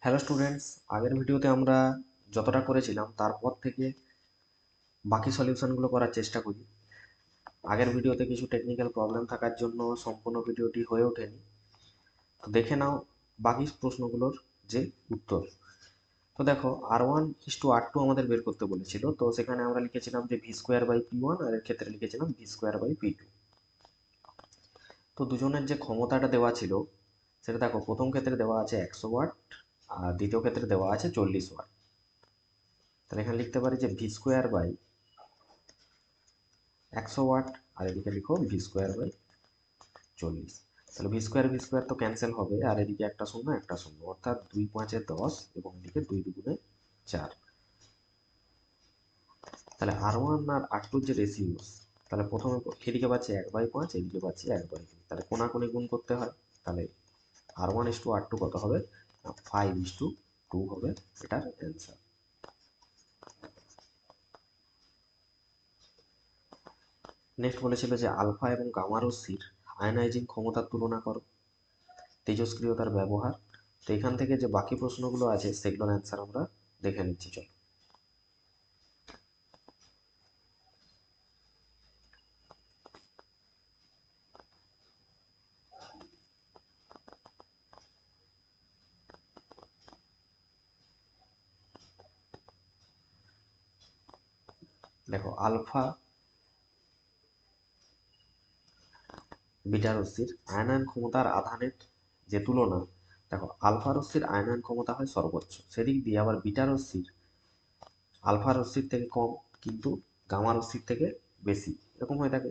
Hello students, আগের ভিডিওতে আমরা যতটা করেছিলাম তারপর থেকে বাকি সলিউশনগুলো করার চেষ্টা করি। আগের ভিডিওতে কিছু টেকনিক্যাল প্রবলেম থাকার জন্য সম্পূর্ণ ভিডিওটি হয়ে ওঠেনি। তো দেখে নাও বাকি প্রশ্নগুলোর যে উত্তর। তো দেখো, R1:R2 আমাদের বের করতে বলেছিল, তো সেখানে আমরা লিখেছিলাম যে v² বাই p1, আর এর ক্ষেত্রে লিখেছিলাম v² বাই p2। তো দুজনের যে ক্ষমতাটা দেওয়া ছিল সেটা দেখো, প্রথম ক্ষেত্রে দেওয়া আছে 100 ওয়াট, আর দ্বিতীয় ক্ষেত্রে দেওয়া আছে 40 ওয়াট। তাহলে এখানে লিখতে পারি যে v²/100 ওয়াট, আর এদিকে লিখো v²/40। তাহলে v² তো ক্যান্সেল হবে, আর এদিকে একটা শূন্য একটা শূন্য, অর্থাৎ 2×5=10 এবং এদিকে 2×2=4। তাহলে R1 আর R2 যে রেশিওস, তাহলে প্রথমে এদিকে পাচ্ছি 1/5, এদিকে পাচ্ছি 1/2, তাহলে কোনাকুনি গুণ করতে হয়। তাহলে R1:R2 কত হবে? 5:2 হবে এটার অ্যান্সার। নেক্সট বলেছিল যে আলফা এবং গামা রশ্মির আয়নাইজিং ক্ষমতার তুলনা করো, তেজস্ক্রিয়তার ব্যবহার। তো এখান থেকে যে বাকি প্রশ্নগুলো আছে সেগুলোর অ্যান্সার আমরা দেখে নিচ্ছি, চলো। দেখো, আলফা বিটা রশ্মির আয়নায়ন ক্ষমতার আধানের যে তুলনা, দেখো আলফা রশ্মির আয়নায়ন ক্ষমতা হয় সর্বোচ্চ, সেদিক দিয়ে আবার বিটা রশ্মির আলফা রশ্মির থেকে কম, কিন্তু গামা রশ্মির থেকে বেশি, এরকম হয়ে থাকে।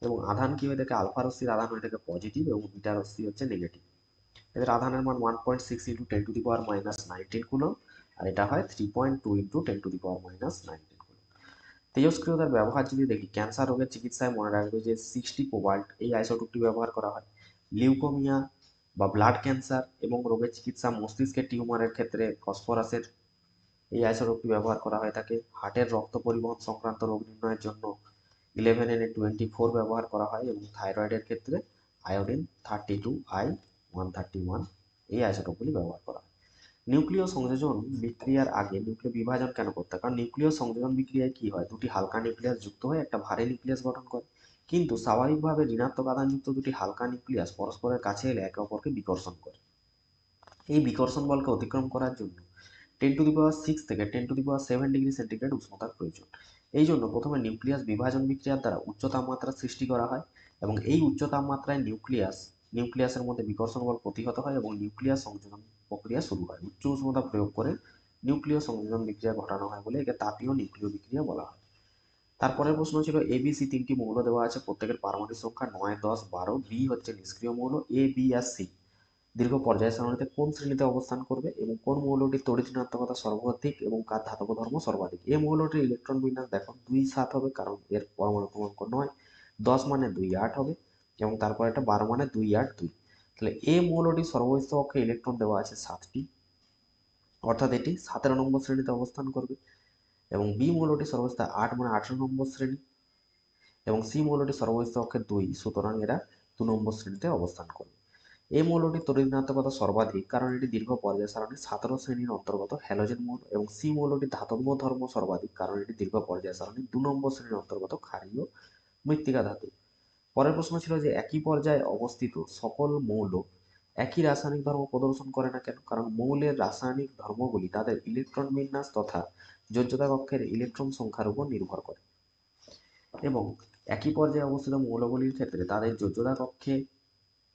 এবং আধান কি হয়ে থাকে? আলফা রশ্মির আধান হয়ে থাকে পজিটিভ এবং বিটা রশ্মি হচ্ছে নেগেটিভ। এদের আধানের মান 1.6 ইন্টু 10⁻⁻19 কুলম্ব, আর এটা হয় 3.2 ইন্টু 10⁻⁻19 কুলম্ব। তেজস্ক্রিয়তার ব্যবহার যদি দেখি, ক্যান্সার রোগের চিকিৎসায় মনে রাখবে যে 60 কোবাল্ট এই আইসোটোপটি ব্যবহার করা হয়। লিউকোমিয়া বা ব্লাড ক্যান্সার এবং রোগের চিকিৎসা, মস্তিষ্কের টিউমারের ক্ষেত্রে ফসফরাসের এই আইসোটোপটি ব্যবহার করা হয়ে থাকে। হার্টের রক্ত পরিবহন সংক্রান্ত রোগ নির্ণয়ের জন্য 11Na24 ব্যবহার করা হয়, এবং থাইরয়েডের ক্ষেত্রে আয়োডিন 32I131 এই আইসোটোপগুলি ব্যবহার করা হয়। নিউক্লিয় সংযোজন বিক্রিয়ার আগে নিউক্লিয় বিভাজন কেন করতে হয়? কারণ নিউক্লিয় সংযোজন বিক্রিয়ায় কি হয়, দুটি হালকা নিউক্লিয়াস যুক্ত হয়ে একটা ভারী নিউক্লিয়াস গঠন করে। কিন্তু স্বাভাবিকভাবে ঋণাত্মক আধানযুক্ত দুটি হালকা নিউক্লিয়াস পরস্পরের কাছে এলে একে অপরকে বিকর্ষণ করে। এই বিকর্ষণ বলকে অতিক্রম করার জন্য 10⁶ থেকে 10⁷ উষ্ণতার প্রয়োজন। এই জন্য প্রথমে নিউক্লিয়াস বিভাজন বিক্রিয়ার দ্বারা উচ্চ তাপমাত্রার সৃষ্টি করা হয়, এবং এই উচ্চ তাপমাত্রায় নিউক্লিয়াসের মধ্যে বিকর্ষণ বল প্রতিহত হয় এবং নিউক্লিয়াস সংযোজন প্রক্রিয়া শুরু হয়। উচ্চ উষ্ণতা প্রয়োগ করে নিউক্লিয় সংযোজন বিক্রিয়া ঘটানো হয় বলে একে তাপীয় নিউক্লিয় বিক্রিয়া বলা হয়। তারপরের প্রশ্ন ছিল ABC তিনটি মৌল দেওয়া আছে, প্রত্যেকের পারমাণবিক সংখ্যা 9, 10, 12। বি হচ্ছে নিষ্ক্রিয় মৌল। এ, বি আর সি দীর্ঘ পর্যায় সারণীতে কোন শ্রেণীতে অবস্থান করবে, এবং কোন মৌলটির তড়িৎ ঋণাত্মকতা সর্বাধিক এবং কার ধাতব ধর্ম সর্বাধিক। এই মৌলটির ইলেকট্রন বিন্যাস দেখো 2, 7 হবে, কারণ এর পরমাণু ক্রমাঙ্ক 9। 10 মানে 2, 8 হবে, এবং তারপর এটা 12 মানে 2, 8, 2। তাহলে এই মৌলটি সর্বোচ্চ কক্ষে ইলেকট্রন দেওয়া আছে 7টি, অর্থাৎ এটি 17 নম্বর শ্রেণীতে অবস্থান করবে। এবং বি মৌলটি সর্বোচ্চ 8 মানে 18 নম্বর শ্রেণী, এবং সি মৌলটি সর্বোচ্চ কক্ষে 2, সুতরাং এরা 2 নম্বর শ্রেণীতে অবস্থান করবে। এই মৌলটির তড়িৎ ঋণাত্মকতা সর্বাধিক, কারণ এটি দীর্ঘ পর্যায় সারণী 17 শ্রেণীর অন্তর্গত হ্যালোজেন মৌল। এবং সি মৌলটির ধাতব ধর্ম সর্বাধিক, কারণ এটি দীর্ঘ পর্যায় সারণী 2 নম্বর শ্রেণীর অন্তর্গত ক্ষারীয় মৃত্তিকা ধাতু। পরের প্রশ্ন ছিল যে একই পর্যায়ে অবস্থিত সকল মৌল একই রাসায়নিক ধর্ম প্রদর্শন করে না কেন? কারণ মৌলের রাসায়নিক ধর্মগুলি তাদের ইলেকট্রন বিন্যাস তথা যোজ্যতা কক্ষের ইলেকট্রন সংখ্যার উপর নির্ভর করে, এবং একই পর্যায়ে অবস্থিত মৌলগুলির ক্ষেত্রে তাদের যোজ্যতা কক্ষে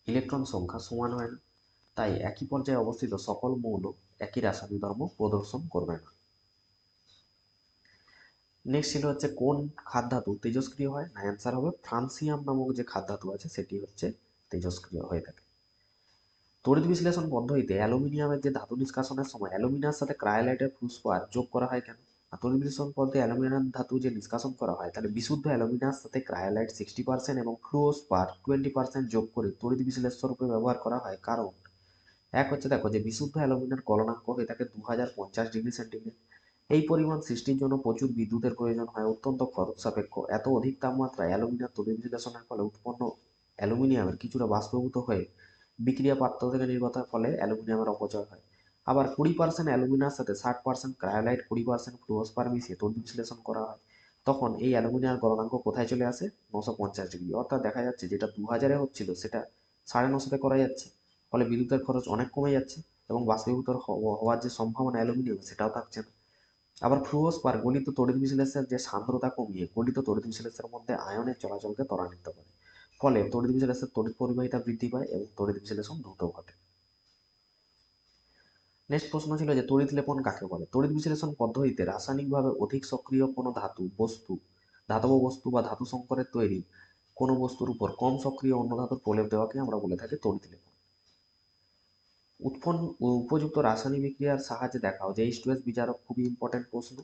ইলেকট্রন সংখ্যা সমান হয় না। তাই একই পর্যায়ে অবস্থিত সকল মৌল একই রাসায়নিক ধর্ম প্রদর্শন করবে না। নেক্সট ছিল হচ্ছে কোন খাদ্যধাতু তেজস্ক্রিয় হয়? না, অ্যান্সার হবে ফ্রান্সিয়াম নামক যে খাদ্যধাতু আছে সেটি হচ্ছে তেজস্ক্রিয় হয়ে থাকে। তড়িৎ বিশ্লেষণ পদ্ধতিতে অ্যালুমিনিয়ামের যে ধাতু নিষ্কাশনের সময় অ্যালুমিনিয়ার সাথে ক্রায়োলাইটের ফ্লুসপার যোগ করা হয় কেন? আর তড়িৎ বিশ্লেষণ পদ্ধতি অ্যালুমিনিয়াম ধাতু যে নিষ্কাশন করা হয়, তাহলে বিশুদ্ধ অ্যালুমিনিয়ার সাথে ক্রায়োলাইট 60% এবং ফ্লুওস্পার 20% যোগ করে তড়িৎ বিশ্লেষ্য রূপে ব্যবহার করা হয়। কারণ এক হচ্ছে, দেখো যে বিশুদ্ধ অ্যালুমিনিয়াম গলনাঙ্ক হয়ে থাকে 2050 ডিগ্রি সেন্টিগ্রেড। এই পরিমাণ সৃষ্টির জন্য প্রচুর বিদ্যুতের প্রয়োজন হয়, অত্যন্ত খরচ সাপেক্ষ। এত অধিক তাপমাত্রায় অ্যালুমিনিয়াম তড়িৎ বিশ্লেষণের ফলে উৎপন্ন অ্যালুমিনিয়ামের কিছুটা বাষ্পীভূত হয়ে বিক্রিয়া পাত্র থেকে নির্গত হওয়ার ফলে অ্যালুমিনিয়ামের অপচয় হয়। আবার 20% অ্যালুমিনার সাথে 60% ক্রায়োলাইট, 20% ফ্লুওস্পার মিশিয়ে তড়িৎ বিশ্লেষণ করা হয়, তখন এই অ্যালুমিনিয়ার গলনাঙ্ক কোথায় চলে আসে? 950 ডিগ্রি। অর্থাৎ দেখা যাচ্ছে যেটা 2000-এ হচ্ছিল সেটা 950-তে করা যাচ্ছে। ফলে বিদ্যুতের খরচ অনেক কমে যাচ্ছে এবং বাষ্পীভূত হওয়ার যে সম্ভাবনা অ্যালুমিনিয়াম সেটাও থাকছে না। আবার ফ্লুওস্পার গলিত তড়িৎ বিশ্লেষণের যে সান্দ্রতা কমিয়ে গলিত তড়িৎ বিশ্লেষণের মধ্যে আয়নের চলাচলকে ত্বরান্বিত করে। ফলে তড়িৎ বিশ্লেষণের তড়িৎ পরিবাহিতা বৃদ্ধি পায় এবং তড়িৎ বিশ্লেষণ দ্রুত ঘটে। নেক্সট প্রশ্ন ছিল যে তড়িৎ লেপন কাকে বলে? তড়িৎ বিশ্লেষণ পদ্ধতিতে রাসায়নিকভাবে অধিক সক্রিয় কোনো ধাতব বস্তু বা ধাতু সংকরের তৈরি কোনো বস্তুর উপর কম সক্রিয় অন্য ধাতুর প্রলেপ দেওয়াকে আমরা বলে থাকি তড়িৎ লেপন। উৎপন্ন উপযুক্ত রাসায়নিক বিক্রিয়ার সাহায্যে দেখাও যে H2S বিজারক। খুবই ইম্পর্টেন্ট প্রশ্ন।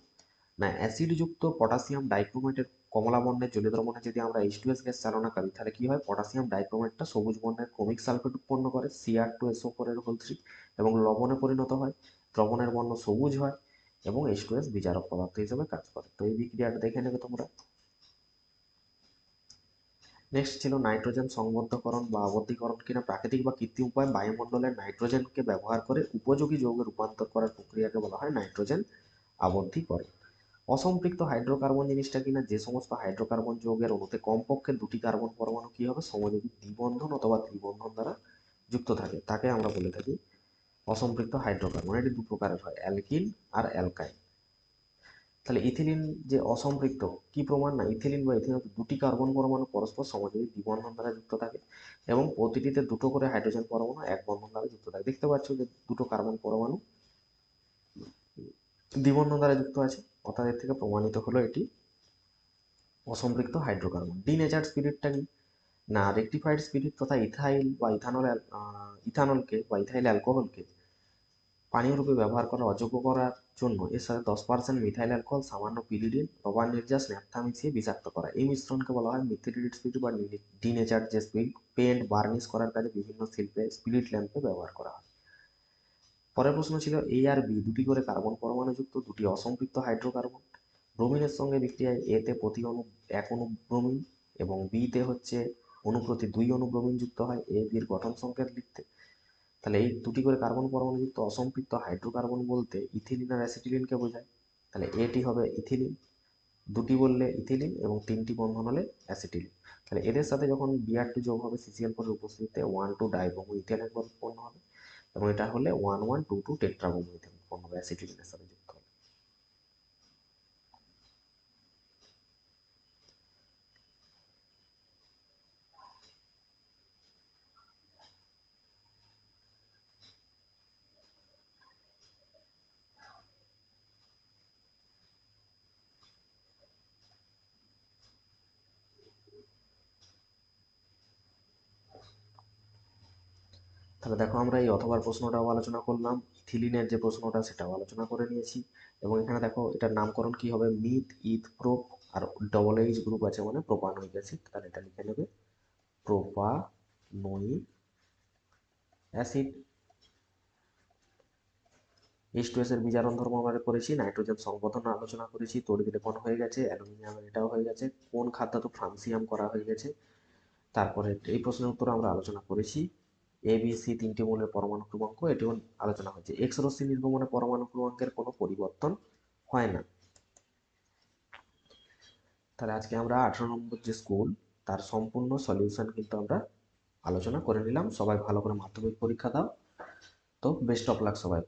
না, অ্যাসিডযুক্ত পটাশিয়াম ডাইক্রোমেটের কমলা বর্ণের জলীয় দ্রবণে যদি আমরা H2S গ্যাস চালনা করি তাহলে কি হয়? পটাশিয়াম ডাইক্রোমেটটা সবুজ বর্ণের ক্রোমিক সালফেট উৎপন্ন করে Cr2SO4 এবং লবণে পরিণত হয়। দ্রবণের বর্ণ সবুজ হয় এবং H2S বিজারক পদার্থ হিসেবে কাজ করে। তো এই বিক্রিয়াটা দেখে নেবে তোমরা। নেক্সট ছিল নাইট্রোজেন সংবদ্ধকরণ বা আবদ্ধীকরণ কিনা প্রাকৃতিক বা কৃত্রিম উপায়ে বায়ুমণ্ডলের নাইট্রোজেনকে ব্যবহার করে উপযোগী যৌগে রূপান্তর করার প্রক্রিয়াকে বলা হয় নাইট্রোজেন আবদ্ধীকরণ। অসম্পৃক্ত হাইড্রোকার্বন জিনিসটা কিনা যে সমস্ত হাইড্রোকার্বন যৌগের অণুতে কমপক্ষে দুটি কার্বন পরমাণু কি হবে? সমযোজী দ্বিবন্ধন অথবা ত্রিবন্ধন দ্বারা যুক্ত থাকে, তাকে আমরা বলে থাকি অসম্পৃক্ত হাইড্রোকার্বন। এটি দু প্রকারের হয়, অ্যালকিন আর অ্যালকাইন। তাহলে ইথিলিন যে অসম্পৃক্ত, কি প্রমাণ? না, ইথিলিন বা ইথিনল দুটি কার্বন পরমাণু পরস্পর সমযোজী দ্বিবন্ধন দ্বারা যুক্ত থাকে এবং প্রতিটিতে দুটো করে হাইড্রোজেন পরমাণু এক বন্ধন দ্বারা যুক্ত থাকে। দেখতে পাচ্ছ যে দুটো কার্বন পরমাণু দ্বিবন্ধন দ্বারা যুক্ত আছে, অর্থাৎ এর থেকে প্রমাণিত হলো এটি অসম্পৃক্ত হাইড্রোকার্বন। ডিনেচার্ড স্পিরিটটা কি? না, রেকটিফাইড স্পিরিট তথা ইথাইল বা ইথানলকে বা ইথাইল অ্যালকোহলকে পানীয় রূপে ব্যবহার করা অযোগ্য করার জন্য এর সাথে 10% মিথাইল অ্যালকোহল, সামান্য পিরিডিন, রবার নির্যাস, ন্যাপথা মিশিয়ে বিষাক্ত করা। এই মিশ্রণকে বলা হয় মিথিলেটেড স্পিরিট বা ডিনেচার্ড যে স্পিরিট। পেন্ট বার্নিশ করার কাজে বিভিন্ন শিল্পে স্পিরিট ল্যাম্পে ব্যবহার করা হয়। পরের প্রশ্ন ছিল এ আর বি দুটি করে কার্বন পরমাণু যুক্ত দুটি অসম্পৃক্ত হাইড্রোকার্বন। ব্রোমিনের সঙ্গে বিক্রিয়ায় এতে প্রতি অণু এক অণু ব্রোমিন এবং বিতে হচ্ছে অণু প্রতি 2 অণু ব্রোমিন যুক্ত হয় এ বির গঠন সংকেত লিখতে। তাহলে এই দুটি করে কার্বন পরমাণু যুক্ত অসম্পৃক্ত হাইড্রোকার্বন বলতে ইথিলিন আর অ্যাসিটিলিনকে বোঝায়। তাহলে এটি হবে ইথিলিন, দুটি বললে ইথিলিন এবং তিনটি বন্ধন হলে অ্যাসিটিলিন। তাহলে এদের সাথে যখন Br2 যোগ হবে CCl4 এর উপস্থিতিতে 1,2 ডাইব্রোমো ইথেন একবার উৎপন্ন হবে এবং এটা হলে 1,1,2,2 টেট্রাব্রোমো ইথেন উৎপন্ন হবে অ্যাসিটিলিনের সাথে যুক্ত হবে। তাহলে দেখো আমরা এই অথবার প্রশ্নটাও আলোচনা করলাম, ইথিলিনের যে প্রশ্নটা সেটাও আলোচনা করে নিয়েছি এবং এখানে দেখো এটার নামকরণ কি হবে? মিথ, ইথ, প্রোপ আর ডবল এইচ গ্রুপ আছে মানে প্রোপানোইক অ্যাসিড। তাহলে এটা লিখে নেবে প্রোপানোইক অ্যাসিড। H2S এর বিজারণ ধর্ম আমরা করেছি, নাইট্রোজেন সংবন্ধন আলোচনা করেছি, তড়িৎ লেপন হয়ে গেছে, অ্যালুমিনিয়াম এটাও হয়ে গেছে, কোন খাদ্যত ফ্রান্সিয়াম করা হয়ে গেছে। তারপরে এই প্রশ্নের উত্তর আমরা আলোচনা করেছি। এ বি সি তিনটি মৌলের পরমাণু ক্রমাঙ্ক এটিও আলোচনা হয়েছে। এক্স রশ্মি নির্গমনে পরমাণু ক্রমাঙ্কের কোনো পরিবর্তন হয় না। তাহলে আজকে আমরা 18 নম্বর যে স্কুল তার সম্পূর্ণ সলিউশন কিন্তু আমরা আলোচনা করে নিলাম। সবাই ভালো করে মাধ্যমিক পরীক্ষা দাও। তো বেস্ট অফ লাক সবাই।